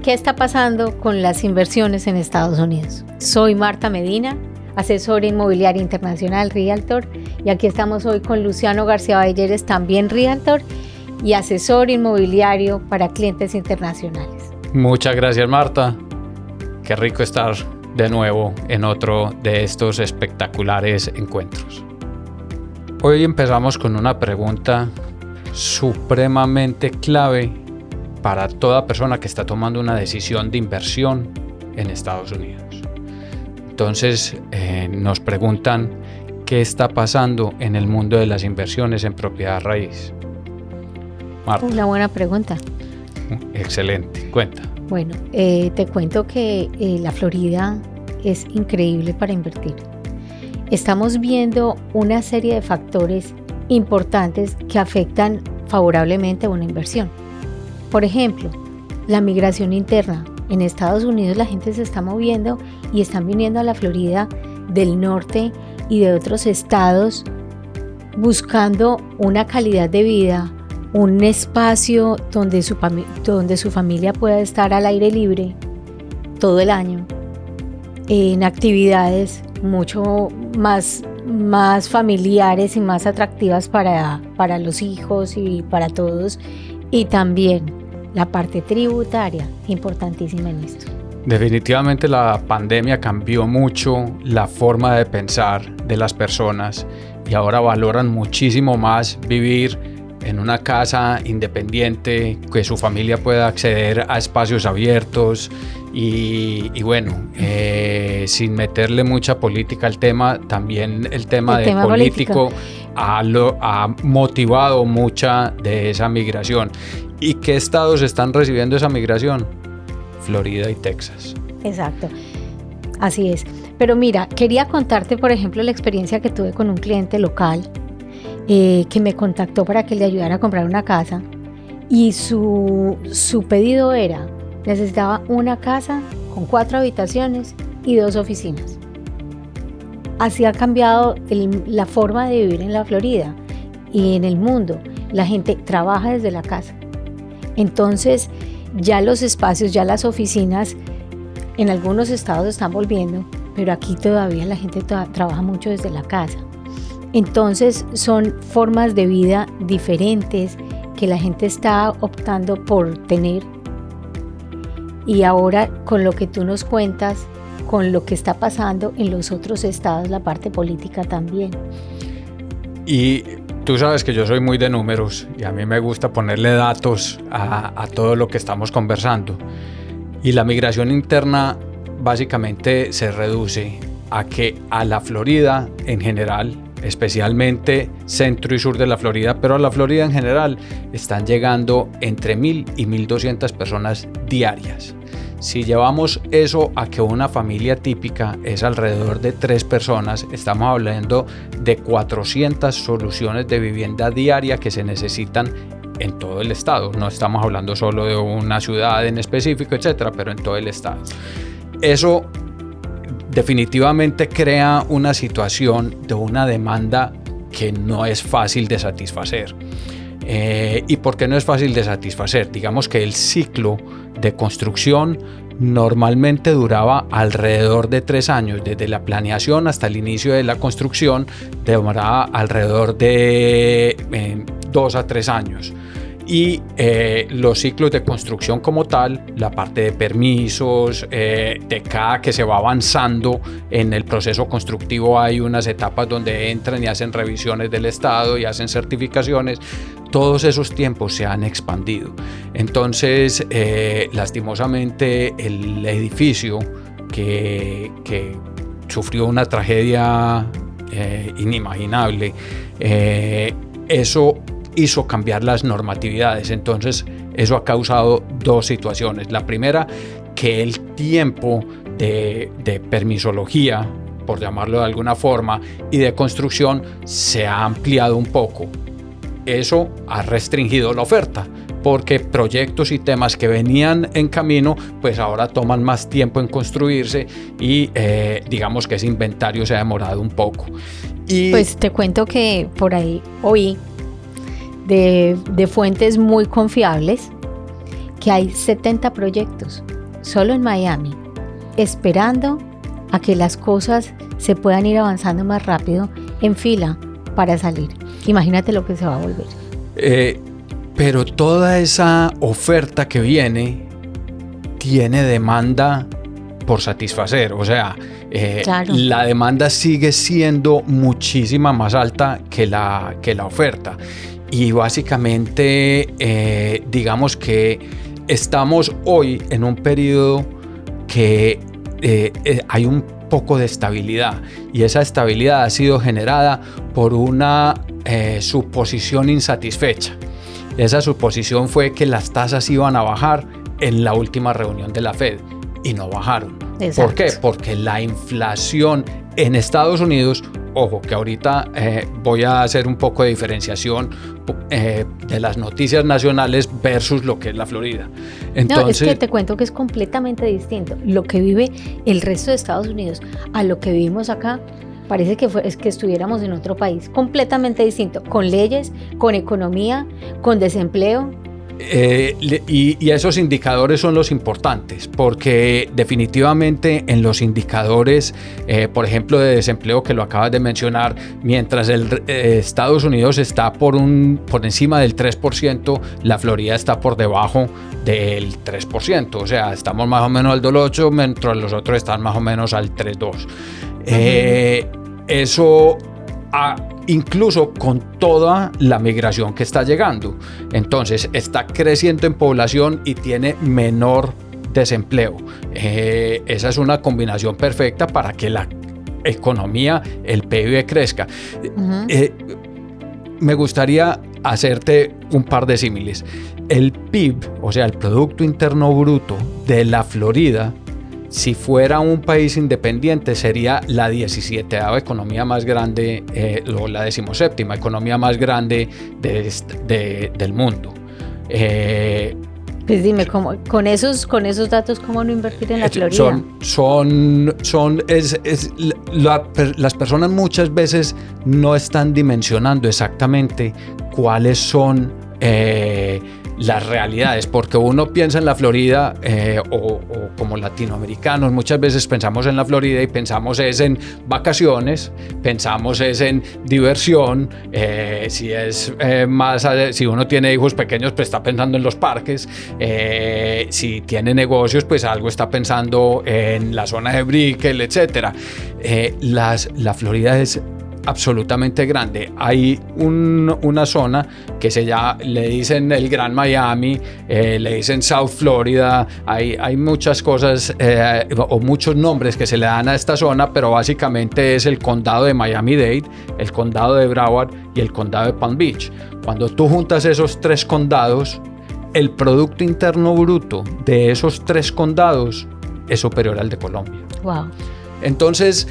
¿qué está pasando con las inversiones en Estados Unidos? Soy Marta Medina, asesora inmobiliaria internacional, Realtor, y aquí estamos hoy con Luciano García Balleres, también Realtor y asesor inmobiliario para clientes internacionales. Muchas gracias, Marta. Qué rico estar de nuevo en otro de estos espectaculares encuentros. Hoy empezamos con una pregunta supremamente clave para toda persona que está tomando una decisión de inversión en Estados Unidos. Entonces nos preguntan qué está pasando en el mundo de las inversiones en propiedad raíz. Marta. Una buena pregunta. Excelente, cuenta. Bueno, te cuento que la Florida es increíble para invertir. Estamos viendo una serie de factores importantes que afectan favorablemente a una inversión. Por ejemplo, la migración interna. En Estados Unidos la gente se está moviendo y están viniendo a la Florida del norte y de otros estados buscando una calidad de vida, un espacio donde su familia pueda estar al aire libre todo el año, en actividades mucho más familiares y más atractivas para los hijos y para todos, y también la parte tributaria, importantísima en esto. Definitivamente la pandemia cambió mucho la forma de pensar de las personas y ahora valoran muchísimo más vivir en una casa independiente, que su familia pueda acceder a espacios abiertos y bueno, sin meterle mucha política al tema, también el tema político ha motivado mucha de esa migración. ¿Y qué estados están recibiendo esa migración? Florida y Texas. Exacto, así es. Pero mira, quería contarte, por ejemplo, la experiencia que tuve con un cliente local que me contactó para que le ayudara a comprar una casa, y su pedido era, necesitaba una casa con 4 habitaciones y 2 oficinas. Así ha cambiado la forma de vivir en la Florida y en el mundo. La gente trabaja desde la casa. Entonces, ya los espacios, ya las oficinas en algunos estados están volviendo, pero aquí todavía la gente trabaja mucho desde la casa. Entonces, son formas de vida diferentes que la gente está optando por tener. Y ahora, con lo que tú nos cuentas, con lo que está pasando en los otros estados, la parte política también. Y tú sabes que yo soy muy de números y a mí me gusta ponerle datos a todo lo que estamos conversando. Y la migración interna básicamente se reduce a que a la Florida en general, especialmente centro y sur de la Florida, pero a la Florida en general están llegando entre 1,000 y 1,200 personas diarias. Si llevamos eso a que una familia típica es alrededor de 3 personas, estamos hablando de 400 soluciones de vivienda diaria que se necesitan en todo el estado. No estamos hablando solo de una ciudad en específico, etcétera, pero en todo el estado. Eso definitivamente crea una situación de una demanda que no es fácil de satisfacer. ¿Y por qué no es fácil de satisfacer? Digamos que el ciclo de construcción normalmente duraba alrededor de 3 años, desde la planeación hasta el inicio de la construcción demoraba alrededor de 2 a 3 años. Y los ciclos de construcción como tal, la parte de permisos, de cada que se va avanzando en el proceso constructivo hay unas etapas donde entran y hacen revisiones del estado y hacen certificaciones. Todos esos tiempos se han expandido. Entonces, lastimosamente, el edificio que sufrió una tragedia inimaginable, eso hizo cambiar las normatividades. Entonces, eso ha causado 2 situaciones. La primera, que el tiempo de permisología, por llamarlo de alguna forma, y de construcción se ha ampliado un poco. Eso ha restringido la oferta, porque proyectos y temas que venían en camino, pues ahora toman más tiempo en construirse y digamos que ese inventario se ha demorado un poco. Y pues te cuento que por ahí oí de fuentes muy confiables que hay 70 proyectos solo en Miami, esperando a que las cosas se puedan ir avanzando más rápido en fila para salir. Imagínate lo que se va a volver. Pero toda esa oferta que viene tiene demanda por satisfacer, o sea, claro, la demanda sigue siendo muchísima más alta que la oferta, y básicamente digamos que estamos hoy en un periodo que hay un poco de estabilidad, y esa estabilidad ha sido generada por una suposición insatisfecha. Esa suposición fue que las tasas iban a bajar en la última reunión de la Fed y no bajaron. Exacto. ¿Por qué? Porque la inflación en Estados Unidos, ojo que ahorita voy a hacer un poco de diferenciación de las noticias nacionales versus lo que es la Florida. Entonces, no, es que te cuento que es completamente distinto. Lo que vive el resto de Estados Unidos a lo que vivimos acá, parece que es que estuviéramos en otro país, completamente distinto, con leyes, con economía, con desempleo. Y esos indicadores son los importantes, porque definitivamente en los indicadores, por ejemplo, de desempleo que lo acabas de mencionar, mientras Estados Unidos está por encima del 3%, la Florida está por debajo del 3%, o sea, estamos más o menos al 2.8, mientras los otros están más o menos al 3.2. Eso incluso con toda la migración que está llegando. Entonces está creciendo en población y tiene menor desempleo. Esa es una combinación perfecta para que la economía, el PIB crezca. Me gustaría hacerte un par de símiles. El PIB, o sea, el Producto Interno Bruto de la Florida, si fuera un país independiente, sería la 17ª economía más grande, o la 17ª economía más grande del mundo. Pues dime, con esos datos, ¿cómo no invertir en la Florida? Las personas muchas veces no están dimensionando exactamente cuáles son las realidades, porque uno piensa en la Florida o como latinoamericanos muchas veces pensamos en la Florida y pensamos es en vacaciones, pensamos es en diversión, si uno tiene hijos pequeños pues está pensando en los parques, si tiene negocios pues algo está pensando en la zona de Brickell, etcétera. La Florida es absolutamente grande. Hay una zona que le dicen el Gran Miami, le dicen South Florida, hay muchas cosas o muchos nombres que se le dan a esta zona, pero básicamente es el condado de Miami-Dade, el condado de Broward y el condado de Palm Beach. Cuando tú juntas esos tres condados, el Producto Interno Bruto de esos tres condados es superior al de Colombia. Wow. Entonces,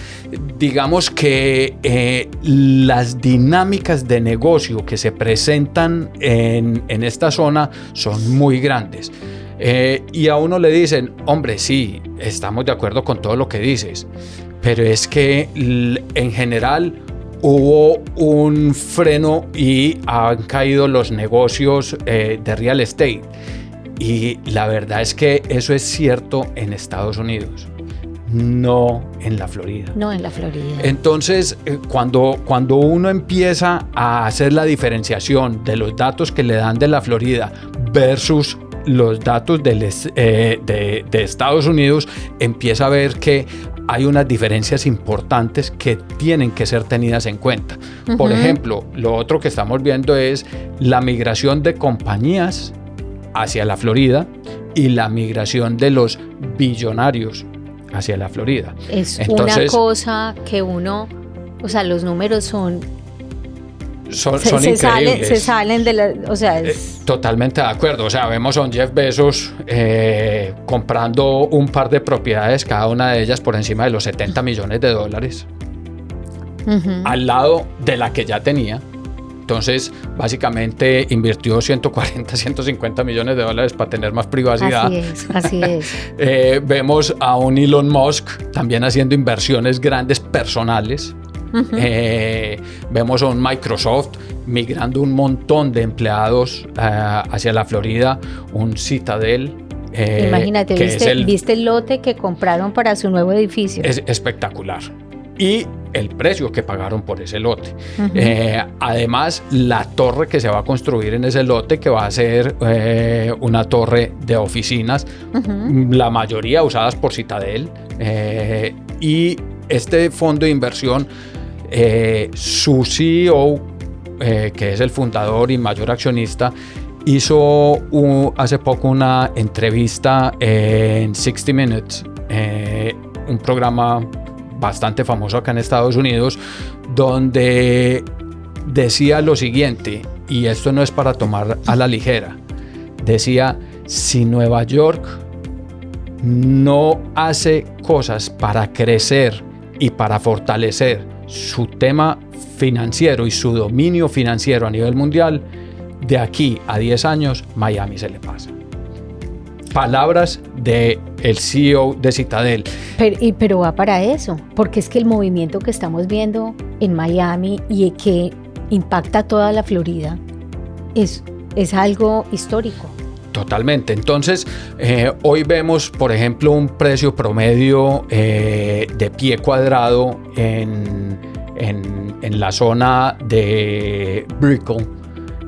digamos que las dinámicas de negocio que se presentan en esta zona son muy grandes. Y a uno le dicen, hombre, sí, estamos de acuerdo con todo lo que dices, pero es que en general hubo un freno y han caído los negocios de real estate. Y la verdad es que eso es cierto en Estados Unidos. No en la Florida. No en la Florida. Entonces, cuando uno empieza a hacer la diferenciación de los datos que le dan de la Florida versus los datos de Estados Unidos, empieza a ver que hay unas diferencias importantes que tienen que ser tenidas en cuenta. Uh-huh. Por ejemplo, lo otro que estamos viendo es la migración de compañías hacia la Florida y la migración de los billonarios hacia la Florida. Entonces, una cosa que o sea, los números son increíbles. Se salen de la, o sea, totalmente de acuerdo. O sea, vemos a un Jeff Bezos comprando un par de propiedades, cada una de ellas por encima de los $70 millones, uh-huh, al lado de la que ya tenía. Entonces, básicamente invirtió 140, 150 millones de dólares para tener más privacidad. Así es. Vemos a un Elon Musk también haciendo inversiones grandes personales. Uh-huh. Vemos a un Microsoft migrando un montón de empleados hacia la Florida, un Citadel, Imagínate, viste el lote que compraron para su nuevo edificio. Es espectacular. Y el precio que pagaron por ese lote. Además, la torre que se va a construir en ese lote, que va a ser una torre de oficinas, la mayoría usadas por Citadel. Y este fondo de inversión, su CEO, que es el fundador y mayor accionista, hizo hace poco una entrevista en 60 Minutes, un programa bastante famoso acá en Estados Unidos, donde decía lo siguiente, y esto no es para tomar a la ligera, decía: si Nueva York no hace cosas para crecer y para fortalecer su tema financiero y su dominio financiero a nivel mundial, de aquí a 10 años Miami se le pasa. Palabras del CEO de Citadel. Pero va para eso, porque es que el movimiento que estamos viendo en Miami y que impacta toda la Florida es algo histórico. Totalmente. Entonces, hoy vemos, por ejemplo, un precio promedio de pie cuadrado en la zona de Brickell.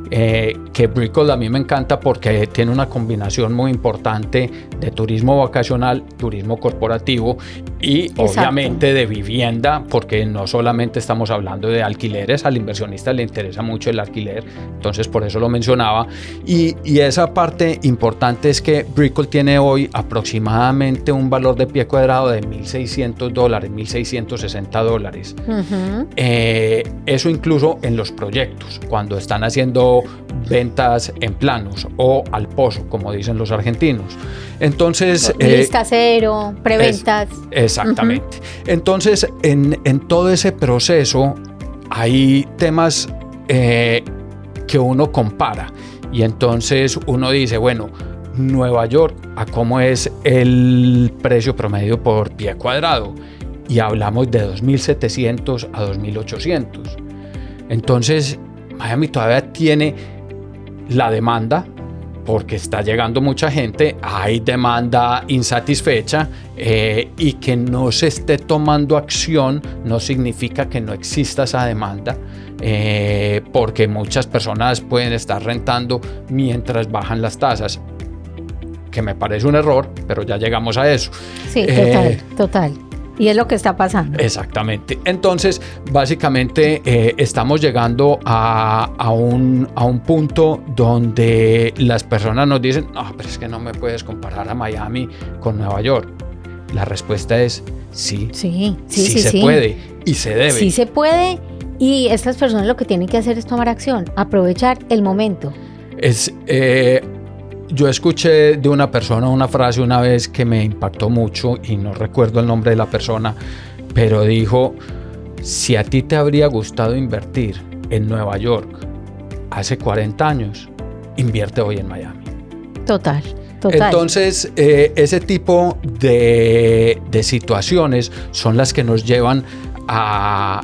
Que Brickell a mí me encanta porque tiene una combinación muy importante de turismo vacacional, turismo corporativo y exacto, obviamente de vivienda, porque no solamente estamos hablando de alquileres, al inversionista le interesa mucho el alquiler, entonces por eso lo mencionaba. Y esa parte importante es que Brickell tiene hoy aproximadamente un valor de pie cuadrado de $1,600, $1,660. Eso incluso en los proyectos, cuando están haciendo ventas en planos o al pozo, como dicen los argentinos. Entonces, lista cero, preventas. Exactamente. Entonces, en todo ese proceso hay temas que uno compara y entonces uno dice, bueno, Nueva York, ¿a cómo es el precio promedio por pie cuadrado? Y hablamos de 2.700 a 2.800. Entonces, Miami todavía tiene la demanda, porque está llegando mucha gente, hay demanda insatisfecha, y que no se esté tomando acción no significa que no exista esa demanda, porque muchas personas pueden estar rentando mientras bajan las tasas, que me parece un error, pero ya llegamos a eso. Sí, total. Y es lo que está pasando. Exactamente. Entonces, básicamente estamos llegando a un punto donde las personas nos dicen, no, pero es que no me puedes comparar a Miami con Nueva York. La respuesta es sí. Sí se puede y se debe. Sí se puede, y estas personas lo que tienen que hacer es tomar acción, aprovechar el momento. Yo escuché de una persona una frase una vez que me impactó mucho y no recuerdo el nombre de la persona, pero dijo: si a ti te habría gustado invertir en Nueva York hace 40 años, invierte hoy en Miami. Total. Entonces, ese tipo de situaciones son las que nos llevan a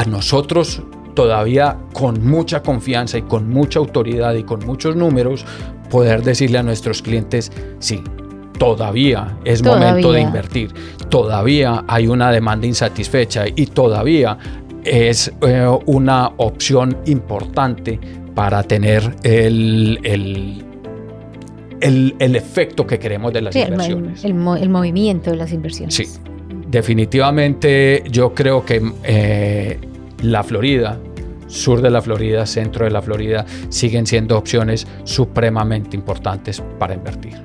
nosotros todavía con mucha confianza y con mucha autoridad y con muchos números poder decirle a nuestros clientes, sí, todavía es momento de invertir, todavía hay una demanda insatisfecha y todavía es una opción importante para tener el efecto que queremos de las inversiones. El movimiento de las inversiones. Sí, definitivamente yo creo que la Florida, sur de la Florida, centro de la Florida, siguen siendo opciones supremamente importantes para invertir.